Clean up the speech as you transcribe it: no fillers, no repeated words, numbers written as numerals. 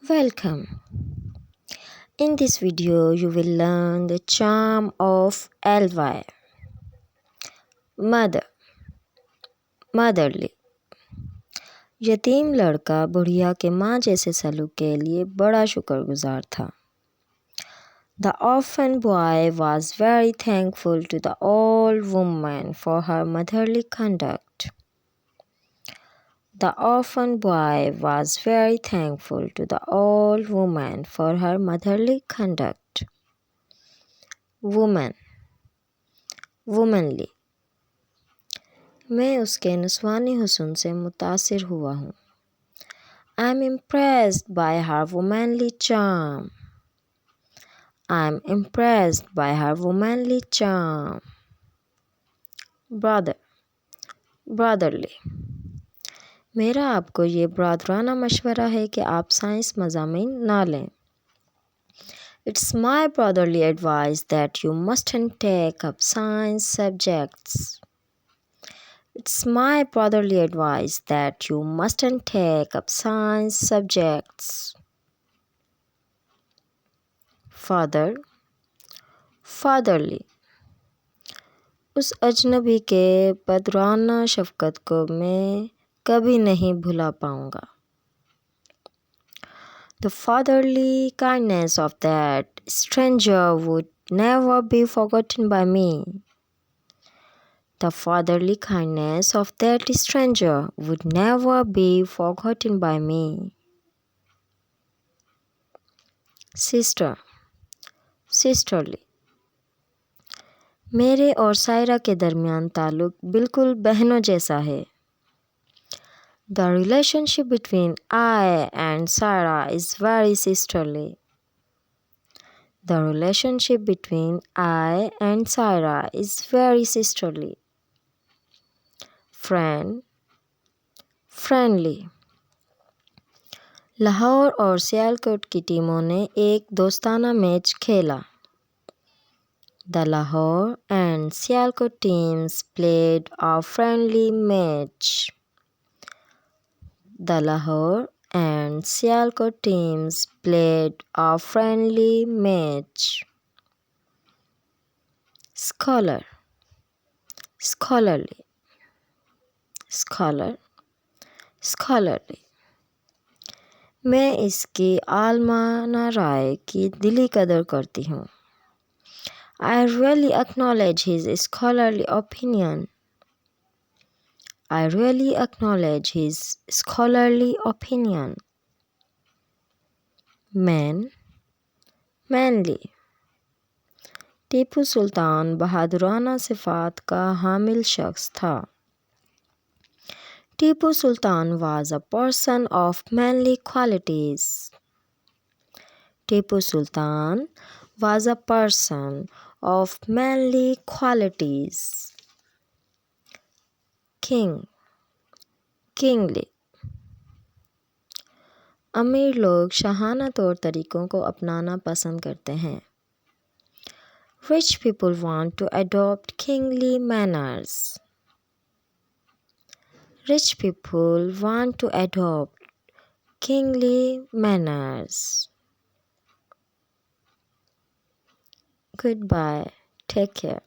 Welcome. In this video, you will learn the charm of LY. Mother, motherly. यतीम लड़का बुढ़िया के माँ जैसे सलूक के लिए बड़ा शुक्रगुजार था. The orphan boy was very thankful to the old woman for her motherly conduct. The orphan boy was very thankful to the old woman for her motherly conduct. Woman, womanly. मैं उसके नस्वानी हुस्न से मुतासिर हुआ हूँ. I am impressed by her womanly charm. I am impressed by her womanly charm. Brother, brotherly. मेरा आपको ये ब्रादराना मशवरा है कि आप साइंस मज़ामीन ना लें. It's my brotherly advice that you mustn't take up science subjects. It's my brotherly advice that you mustn't take up science subjects. Father, fatherly. उस अजनबी के बदराना शफ़क़त को मैं कभी नहीं भुला पाऊँगा. The fatherly kindness of that stranger would never be forgotten by me. The fatherly kindness of that stranger would never be forgotten by me. Sister, sisterly. मेरे और सायरा के दरमियान ताल्लुक़ बिल्कुल बहनों जैसा है. The relationship between I and Sarah is very sisterly. The relationship between I and Sarah is very sisterly. Friend, friendly. Lahore और सियालकोट की टीमों ने एक दोस्ताना मैच खेला. The Lahore and Sialkot teams played a friendly match. The Lahore and Sialkot teams played a friendly match. Scholar, scholarly. Scholar, scholarly. मैं इसकी आलमाना राय की दिली कदर करती हूँ. I really acknowledge his scholarly opinion. I really acknowledge his scholarly opinion. Man, manly. Tipu Sultan बहादुराना सिफ़ात का हामिल शख्स था. Tipu Sultan was a person of manly qualities. Tipu Sultan was a person of manly qualities. King, kingly. अमीर लोग शाहाना तौर तरीक़ों को अपनाना पसंद करते हैं. Rich people want to adopt kingly manners. Rich people want to adopt kingly manners. Goodbye. Take care.